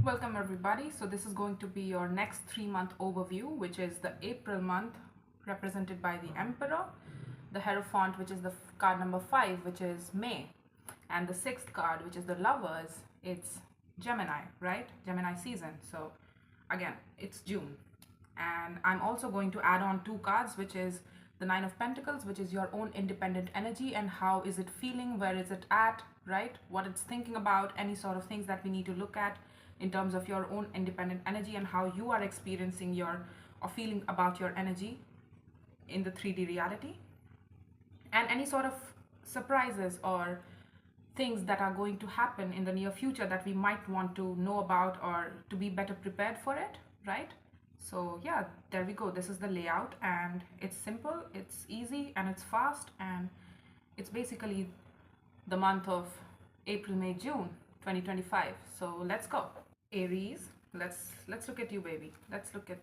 Welcome everybody. So this is going to be your next 3-month overview, which is the April month represented by the Emperor, the Hierophant, which is the card number 5, which is May, and the 6th card, which is the Lovers, it's Gemini, right? Gemini season. So again, it's June. And I'm also going to add on 2 cards, which is the 9 of Pentacles, which is your own independent energy and how is it feeling, where is it at, right? What it's thinking about, any sort of things that we need to look at in terms of your own independent energy and how you are experiencing your or feeling about your energy in the 3D reality, and any sort of surprises or things that are going to happen in the near future that we might want to know about or to be better prepared for it, right? So yeah, there we go. This is the layout, and it's simple, it's easy, and it's fast, and it's basically the month of April, May, June 2025. So let's go. Aries, let's look at you, baby. Let's look at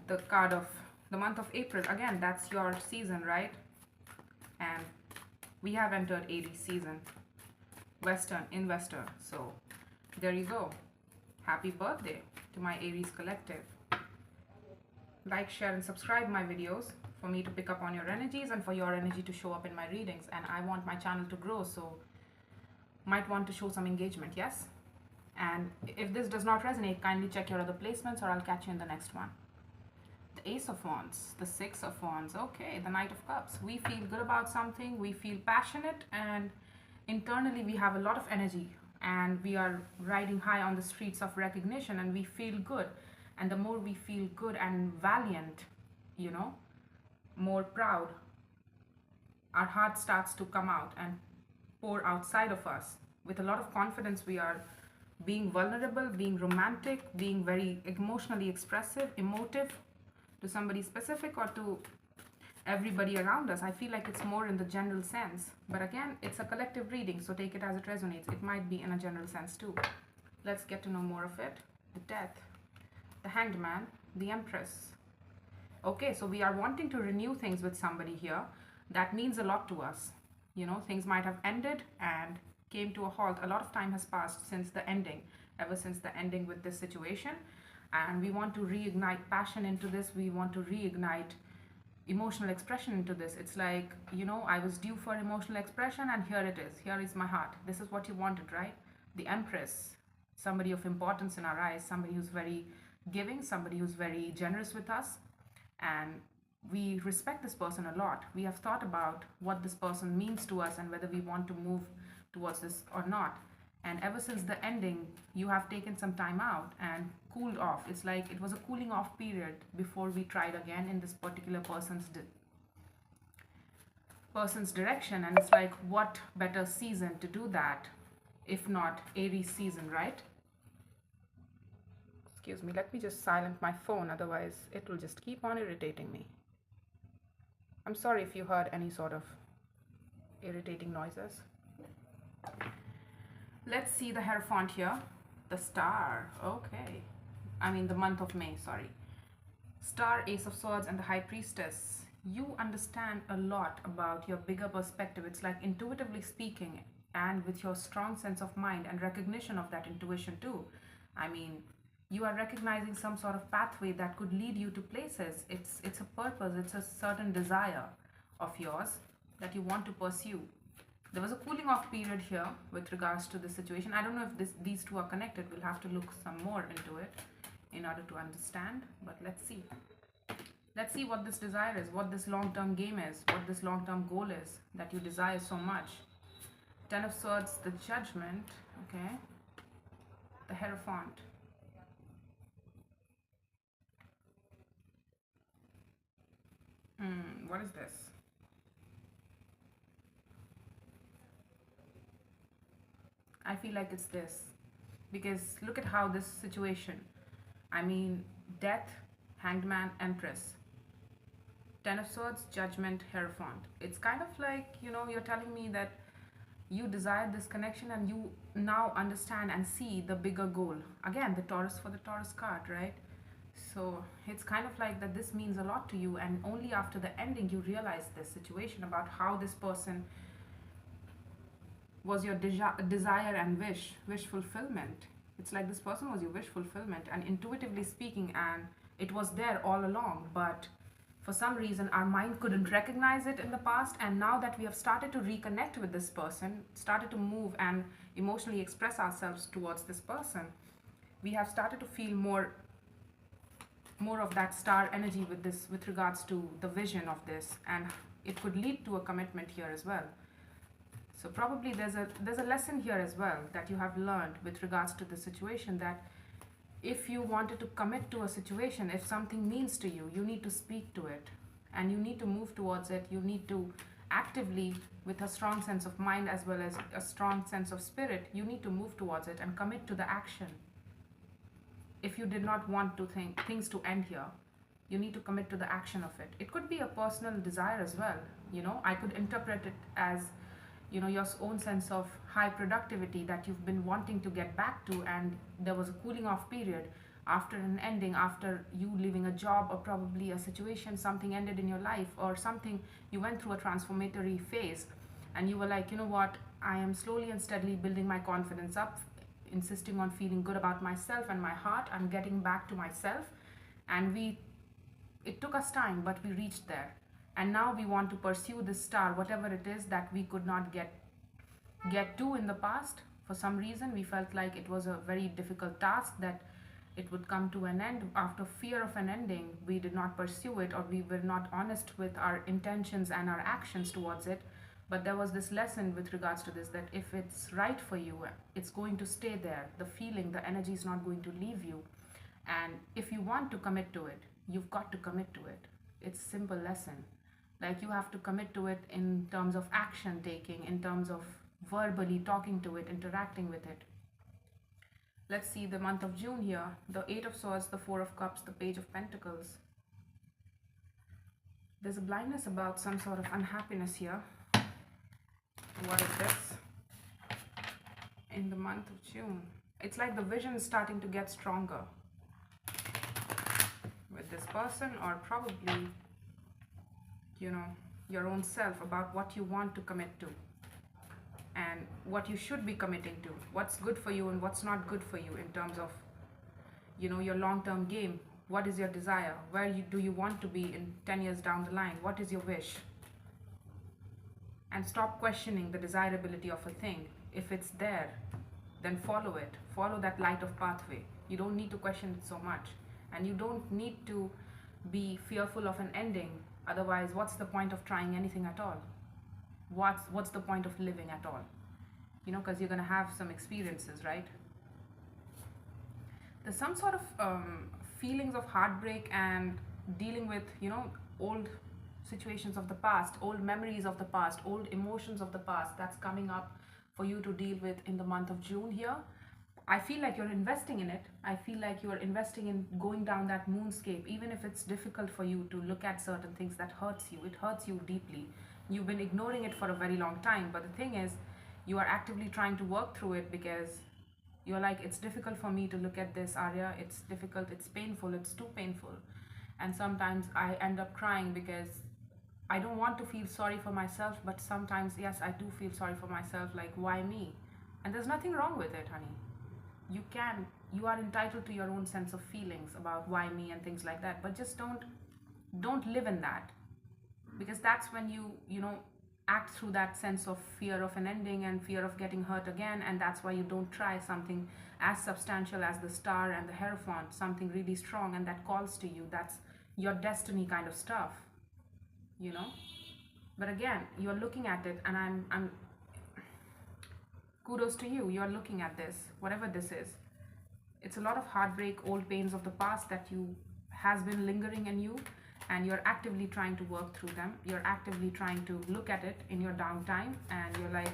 the card of the month of April. Again, that's your season, right? And we have entered Aries season, Western investor. So there you go. Happy birthday to my Aries collective. Like, share, and subscribe my videos for me to pick up on your energies and for your energy to show up in my readings. And I want my channel to grow, so might want to show some engagement, yes? And if this does not resonate, kindly check your other placements, or I'll catch you in the next one. The Ace of Wands, the 6 of Wands, okay, the Knight of Cups. We feel good about something, we feel passionate, and internally we have a lot of energy, and we are riding high on the streets of recognition, and we feel good. And the more we feel good and valiant, you know, more proud, our heart starts to come out and pour outside of us. With a lot of confidence, we are being vulnerable, being romantic, being very emotionally expressive, emotive to somebody specific or to everybody around us. I feel like it's more in the general sense. But again, it's a collective reading, so take it as it resonates. It might be in a general sense too. Let's get to know more of it. The Death, the Hanged Man, the Empress. Okay, so we are wanting to renew things with somebody here. That means a lot to us. You know, things might have ended and came to a halt. A lot of time has passed since the ending, ever since the ending with this situation. And we want to reignite passion into this. We want to reignite emotional expression into this. It's like, you know, I was due for emotional expression and here it is. Here is my heart. This is what you wanted, right? The Empress, somebody of importance in our eyes, somebody who's very giving, somebody who's very generous with us. And we respect this person a lot. We have thought about what this person means to us and whether we want to move towards this or not. And ever since the ending, you have taken some time out and cooled off. It's like it was a cooling off period before we tried again in this particular person's direction. And it's like, what better season to do that if not Aries season, right? Excuse me, let me just silence my phone, otherwise it will just keep on irritating me. I'm sorry if you heard any sort of irritating noises. Let's see the Hierophant here. The Star, okay. I mean the month of May, sorry. Star, Ace of Swords, and the High Priestess. You understand a lot about your bigger perspective. It's like intuitively speaking, and with your strong sense of mind and recognition of that intuition too. I mean, you are recognizing some sort of pathway that could lead you to places. It's a purpose, it's a certain desire of yours that you want to pursue. There was a cooling off period here with regards to this situation. I don't know if these two are connected. We'll have to look some more into it in order to understand, but let's see. Let's see what this desire is, what this long-term game is, what this long-term goal is that you desire so much. 10 of Swords, the Judgment, okay. The Hierophant. What is this? I feel like it's this, because look at how this situation, I mean, Death, Hanged Man, Empress, 10 of Swords, Judgment, Hierophant. It's kind of like, you know, you're telling me that you desire this connection and you now understand and see the bigger goal. Again, the Taurus for the Taurus card, right? So it's kind of like that this means a lot to you, and only after the ending you realize this situation about how this person was your desire and wish fulfillment. It's like this person was your wish fulfillment, and intuitively speaking, and it was there all along, but for some reason our mind couldn't recognize it in the past. And now that we have started to reconnect with this person, started to move and emotionally express ourselves towards this person, we have started to feel more of that star energy with regards to the vision of this, and it could lead to a commitment here as well. So probably there's a lesson here as well that you have learned with regards to the situation, that if you wanted to commit to a situation, if something means to you, you need to speak to it and you need to move towards it. You need to actively, with a strong sense of mind as well as a strong sense of spirit, you need to move towards it and commit to the action. If you did not want to things to end here, you need to commit to the action of it. It could be a personal desire as well. I could interpret it as your own sense of high productivity that you've been wanting to get back to, and there was a cooling off period after an ending, after you leaving a job, or probably a situation, something ended in your life, or something, you went through a transformatory phase and you were like, what, I am slowly and steadily building my confidence up, insisting on feeling good about myself and my heart. I'm getting back to myself, and it took us time, but we reached there. And now we want to pursue this star, whatever it is that we could not get to in the past. For some reason, we felt like it was a very difficult task, that it would come to an end. After fear of an ending, we did not pursue it, or we were not honest with our intentions and our actions towards it. But there was this lesson with regards to this, that if it's right for you, it's going to stay there. The feeling, the energy is not going to leave you. And if you want to commit to it, you've got to commit to it. It's a simple lesson. Like, you have to commit to it in terms of action taking, in terms of verbally talking to it, interacting with it. Let's see the month of June here. The 8 of Swords, the 4 of Cups, the Page of Pentacles. There's a blindness about some sort of unhappiness here. What is this? In the month of June, it's like the vision is starting to get stronger with this person, or probably your own self, about what you want to commit to and what you should be committing to, what's good for you and what's not good for you in terms of your long-term game. What is your desire? Where do you want to be in 10 years down the line? What is your wish? And stop questioning the desirability of a thing. If it's there, then follow it. Follow that light of pathway. You don't need to question it so much, and you don't need to be fearful of an ending. Otherwise, what's the point of trying anything at all? What's the point of living at all? Because you're going to have some experiences, right? There's some sort of feelings of heartbreak and dealing with old situations of the past, old memories of the past, old emotions of the past, that's coming up for you to deal with in the month of June here. I feel like you're investing in it. I feel like you're investing in going down that moonscape, even if it's difficult for you to look at certain things that hurts you. It hurts you deeply. You've been ignoring it for a very long time, but the thing is, you are actively trying to work through it, because you're like, it's difficult for me to look at this, Arya. It's difficult, it's painful, it's too painful. And sometimes I end up crying because I don't want to feel sorry for myself, but sometimes, yes, I do feel sorry for myself, like, why me? And there's nothing wrong with it, honey. You are entitled to your own sense of feelings about why me and things like that, but just don't live in that, because that's when you act through that sense of fear of an ending and fear of getting hurt again, and that's why you don't try something as substantial as the Star and the Hierophant, something really strong and that calls to you. That's your destiny kind of stuff, But again, you're looking at it, and I'm kudos to you. You're looking at this, whatever this is. It's a lot of heartbreak, old pains of the past that has been lingering in you, and you're actively trying to work through them. You're actively trying to look at it in your downtime, and you're like,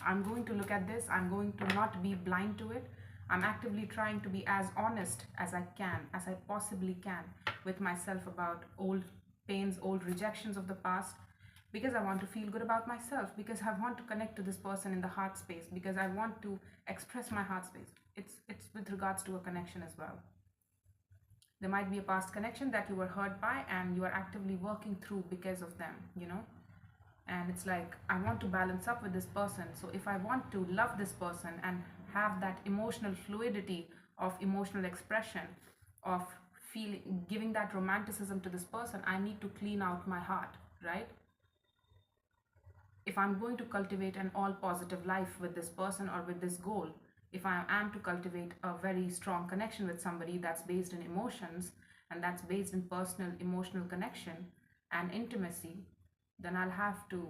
I'm going to look at this. I'm going to not be blind to it. I'm actively trying to be as honest as I can, as I possibly can, with myself about old pains, old rejections of the past, because I want to feel good about myself, because I want to connect to this person in the heart space, because I want to express my heart space. It's with regards to a connection as well. There might be a past connection that you were hurt by, and you are actively working through because of them, And it's like, I want to balance up with this person. So if I want to love this person and have that emotional fluidity of emotional expression, of feeling, giving that romanticism to this person, I need to clean out my heart, right? If I'm going to cultivate an all positive life with this person or with this goal, if I am to cultivate a very strong connection with somebody that's based in emotions and that's based in personal emotional connection and intimacy, then I'll have to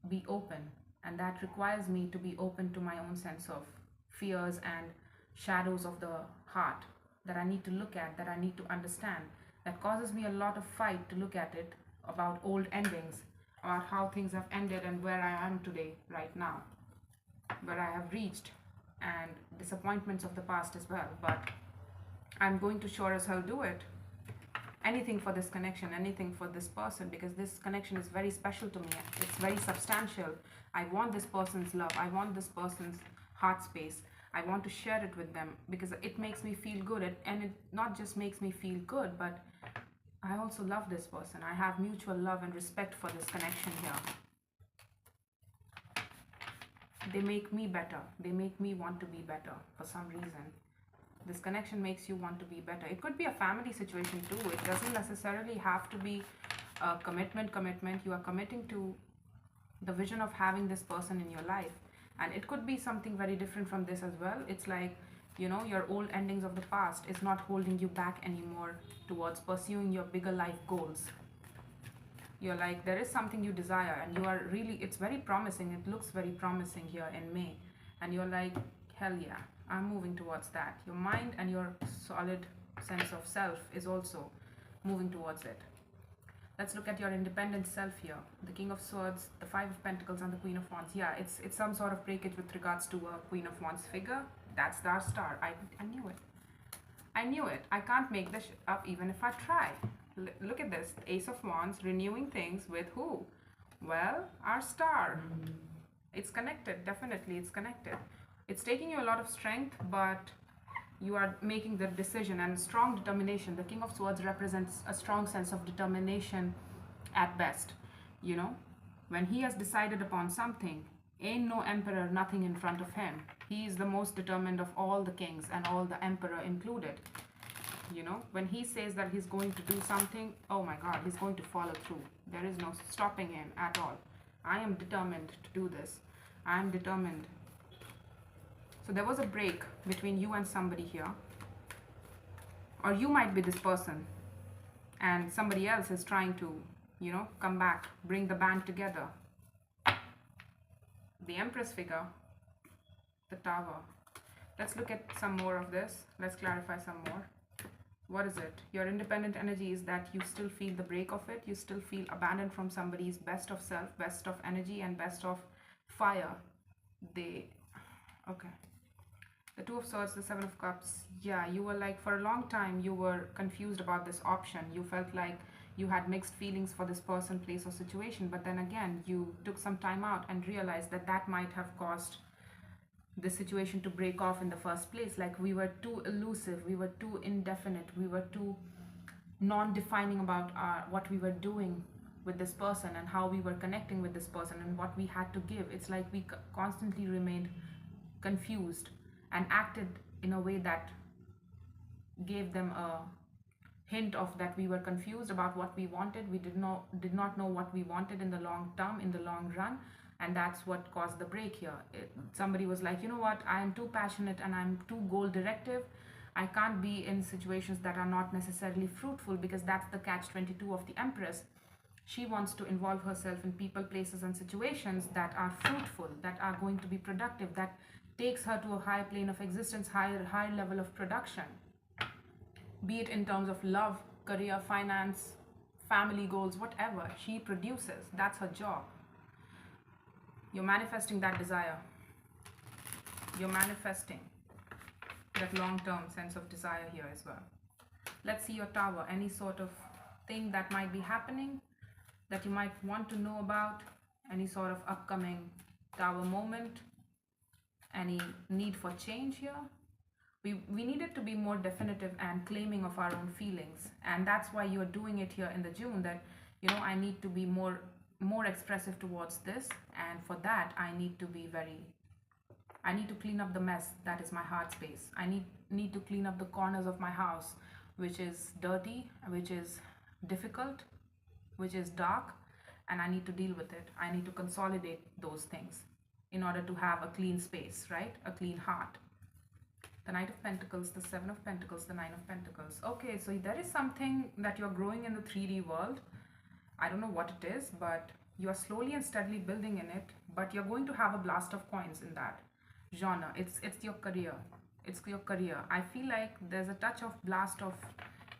be open. And that requires me to be open to my own sense of fears and shadows of the heart that I need to look at, that I need to understand. That causes me a lot of fight to look at it, about old endings, or how things have ended and where I am today, right now, where I have reached, and disappointments of the past as well. But I'm going to sure as hell do it. Anything for this connection, anything for this person, because this connection is very special to me. It's very substantial. I want this person's love. I want this person's heart space. I want to share it with them because it makes me feel good. And it not just makes me feel good, but I also love this person. I have mutual love and respect for this connection here. They make me better. They make me want to be better for some reason. This connection makes you want to be better. It could be a family situation too. It doesn't necessarily have to be a commitment. You are committing to the vision of having this person in your life. And it could be something very different from this as well. It's like, you know, your old endings of the past is not holding you back anymore towards pursuing your bigger life goals. You're like, there is something you desire and you are really, it's very promising. It looks very promising here in May. And you're like, hell yeah, I'm moving towards that. Your mind and your solid sense of self is also moving towards it. Let's look at your independent self here. The King of Swords, the Five of Pentacles, and the Queen of Wands. Yeah, it's some sort of breakage with regards to a Queen of Wands figure. That's our star. I knew it. I knew it. I can't make this up even if I try. Look at this. Ace of Wands, renewing things with who? Well, our star. It's connected. Definitely, it's connected. It's taking you a lot of strength, but you are making the decision and strong determination. The King of Swords represents a strong sense of determination at best. You know, when he has decided upon something, ain't no emperor, nothing in front of him. He is the most determined of all the kings and all the emperor included. You know, when he says that he's going to do something, oh my God, he's going to follow through. There is no stopping him at all. I am determined to do this. I am determined. So there was a break between you and somebody here. Or you might be this person and somebody else is trying to, you know, come back, bring the band together. The Empress figure, the Tower. Let's look at some more of this. Let's clarify some more. What is it? Your independent energy is that you still feel the break of it. You still feel abandoned from somebody's best of self, best of energy, and best of fire. Okay. The Two of Swords, the Seven of Cups. Yeah, you were like, for a long time, you were confused about this option. You felt like you had mixed feelings for this person, place, or situation. But then again, you took some time out and realized that that might have caused the situation to break off in the first place. Like, we were too elusive, we were too indefinite, we were too non-defining about what we were doing with this person and how we were connecting with this person and what we had to give. It's like we constantly remained confused and acted in a way that gave them a hint of that we were confused about what we wanted. We did not know what we wanted in the long term, in the long run. And that's what caused the break here. Somebody was like, you know what, I am too passionate and I'm too goal directive. I can't be in situations that are not necessarily fruitful, because that's the catch-22 of the Empress. She wants to involve herself in people, places, and situations that are fruitful, that are going to be productive, that takes her to a higher plane of existence, higher level of production. Be it in terms of love, career, finance, family goals, whatever. She produces. That's her job. You're manifesting that desire. You're manifesting that long-term sense of desire here as well. Let's see your Tower. Any sort of thing that might be happening that you might want to know about. Any sort of upcoming Tower moment. Any need for change here. We needed to be more definitive and claiming of our own feelings. And that's why you're doing it here in the June, that, you know, I need to be more expressive towards this, and for that I need to be very I need to clean up the mess that is my heart space. I need to clean up the corners of my house, which is dirty, which is difficult, which is dark, and I need to deal with it. I need to consolidate those things in order to have a clean space, right? A clean heart. The Knight of Pentacles, the Seven of Pentacles, the Nine of Pentacles. Okay, so there is something that you're growing in the 3D world. I don't know what it is, but you are slowly and steadily building in it, but you're going to have a blast of coins in that genre. It's your career. It's your career. I feel like there's a touch of blast of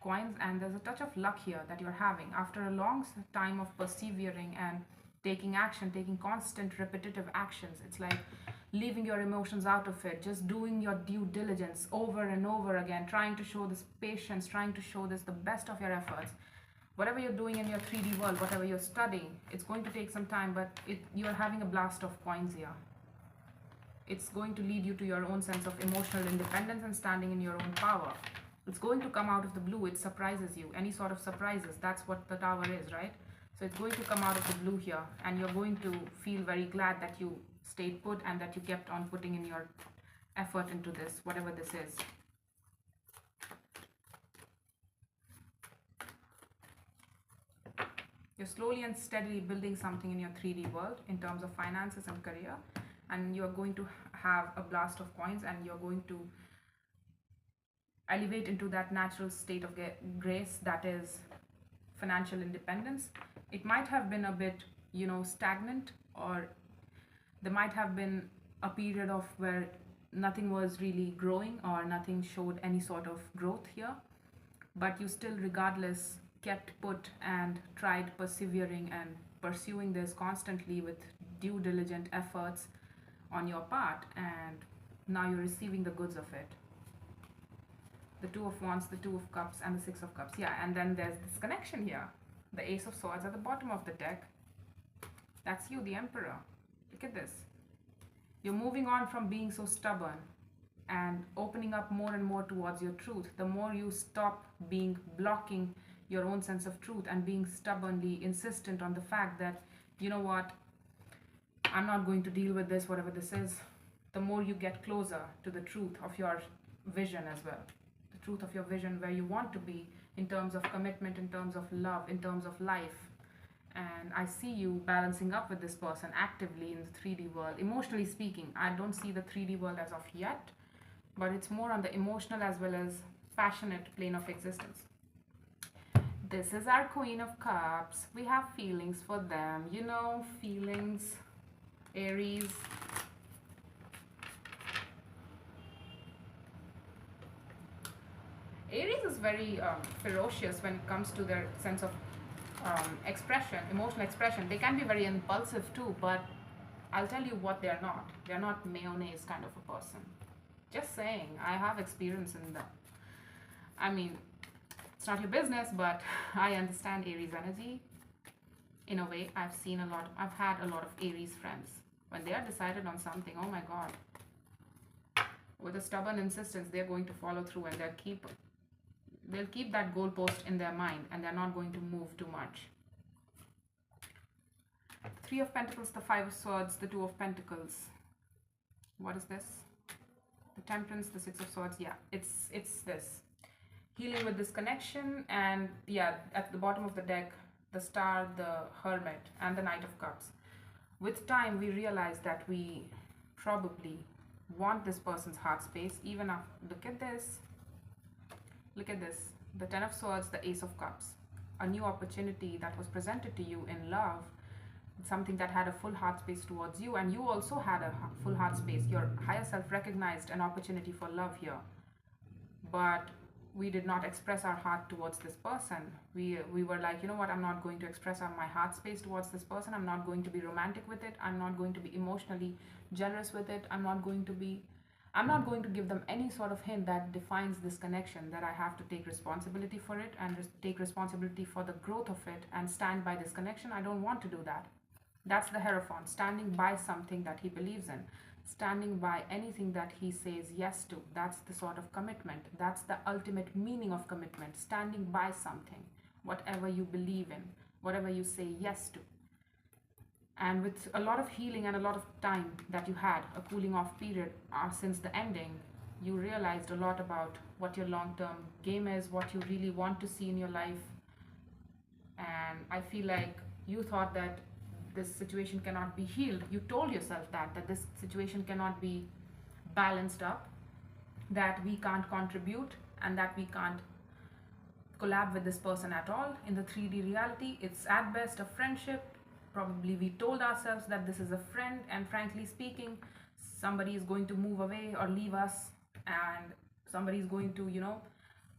coins and there's a touch of luck here that you're having after a long time of persevering and taking action, taking constant repetitive actions. It's like leaving your emotions out of it, just doing your due diligence over and over again, trying to show this patience, trying to show this the best of your efforts. Whatever you're doing in your 3D world, whatever you're studying, it's going to take some time, but you're having a blast of coins here. It's going to lead you to your own sense of emotional independence and standing in your own power. It's going to come out of the blue. It surprises you. Any sort of surprises, that's what the Tower is, right? So it's going to come out of the blue here, and you're going to feel very glad that you stayed put and that you kept on putting in your effort into this, whatever this is. You're slowly and steadily building something in your 3D world in terms of finances and career, and you're going to have a blast of coins, and you're going to elevate into that natural state of grace that is financial independence. It might have been a bit, stagnant, or there might have been a period of where nothing was really growing or nothing showed any sort of growth here, but you still regardless kept put and tried persevering and pursuing this constantly with due diligent efforts on your part, and now you're receiving the goods of it. The Two of Wands, the Two of Cups, and the Six of Cups. Yeah, and then there's this connection here. The Ace of Swords at the bottom of the deck. That's you, the Emperor. Look at this. You're moving on from being so stubborn and opening up more and more towards your truth. The more you stop blocking your own sense of truth and being stubbornly insistent on the fact that, you know what, I'm not going to deal with this, whatever this is, the more you get closer to the truth of your vision as well. The truth of your vision, where you want to be in terms of commitment, in terms of love, in terms of life. And I see you balancing up with this person actively in the 3D world. Emotionally speaking, I don't see the 3D world as of yet, but it's more on the emotional as well as passionate plane of existence. This is our Queen of Cups. We have feelings for them, feelings, Aries. Aries is very ferocious when it comes to their sense of expression, emotional expression. They can be very impulsive too, but I'll tell you what they're not. They're not mayonnaise kind of a person. Just saying, I have experience in that. I mean, it's not your business, but I understand Aries energy. In a way, I've had a lot of Aries friends. When they are decided on something, oh my God, with a stubborn insistence, they're going to follow through, and they'll keep that goalpost in their mind, and they're not going to move too much. Three of Pentacles, the Five of Swords, the Two of Pentacles. What is this? The Temperance, the Six of Swords. Yeah, it's this. Healing with this connection, and yeah, at the bottom of the deck, the Star, the Hermit, and the Knight of Cups. With time, we realize that we probably want this person's heart space, even after, look at this. Look at this. The Ten of Swords, the Ace of Cups. A new opportunity that was presented to you in love, something that had a full heart space towards you, and you also had a full heart space. Your higher self recognized an opportunity for love here, but we did not express our heart towards this person. We were like, you know what, I'm not going to express my heart space towards this person. I'm not going to be romantic with it. I'm not going to be emotionally generous with it. I'm not going to give them any sort of hint that defines this connection, that I have to take responsibility for it and take responsibility for the growth of it and stand by this connection. I don't want to do that. That's the Hierophant, standing by something that he believes in, standing by anything that he says yes to. That's the sort of commitment. That's the ultimate meaning of commitment, standing by something, whatever you believe in, whatever you say yes to. And with a lot of healing and a lot of time that you had, a cooling off period since the ending, you realized a lot about what your long term game is, what you really want to see in your life. And I feel like you thought that this situation cannot be healed. You told yourself that this situation cannot be balanced up, that we can't contribute, and that we can't collab with this person at all in the 3D reality. It's at best a friendship. Probably we told ourselves that this is a friend, and frankly speaking, somebody is going to move away or leave us, and somebody is going to,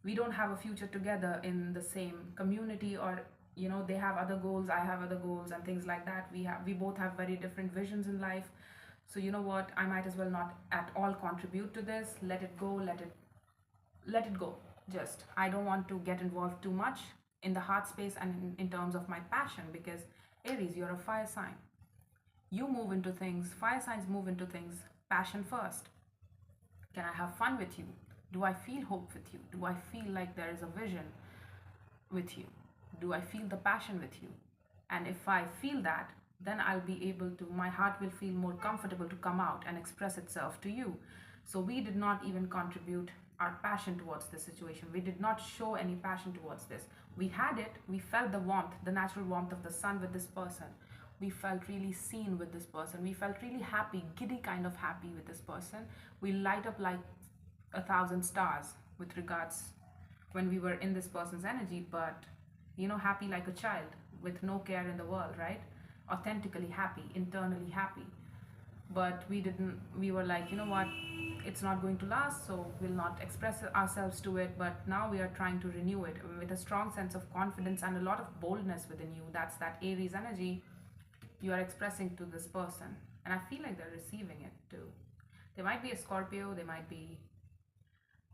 we don't have a future together in the same community, or they have other goals, I have other goals, and things like that. We both have very different visions in life. So you know what, I might as well not at all contribute to this. Let it go, let it go. Just, I don't want to get involved too much in the heart space and in terms of my passion, because Aries, you're a fire sign. You move into things, fire signs move into things passion first. Can I have fun with you? Do I feel hope with you? Do I feel like there is a vision with you? Do I feel the passion with you? And if I feel that, then I'll be able to, my heart will feel more comfortable to come out and express itself to you. So we did not even contribute our passion towards this situation. We did not show any passion towards this. We had it, we felt the warmth, the natural warmth of the sun with this person. We felt really seen with this person. We felt really happy, giddy kind of happy with this person. We light up like 1,000 stars with regards when we were in this person's energy, but happy like a child with no care in the world, right? Authentically happy, internally happy. But we were like, you know what, it's not going to last, so we'll not express ourselves to it. But now we are trying to renew it with a strong sense of confidence and a lot of boldness within you. That's that Aries energy you are expressing to this person, and I feel like they're receiving it too. They might be a Scorpio, they might be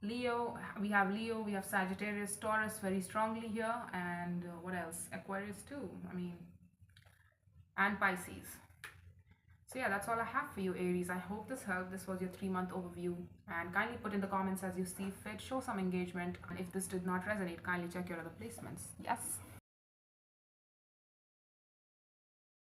Leo, we have Sagittarius, Taurus very strongly here, and what else? Aquarius too, and Pisces. So yeah, that's all I have for you, Aries. I hope this helped. This was your 3-month overview, and kindly put in the comments as you see fit, show some engagement, and if this did not resonate, kindly check your other placements. Yes.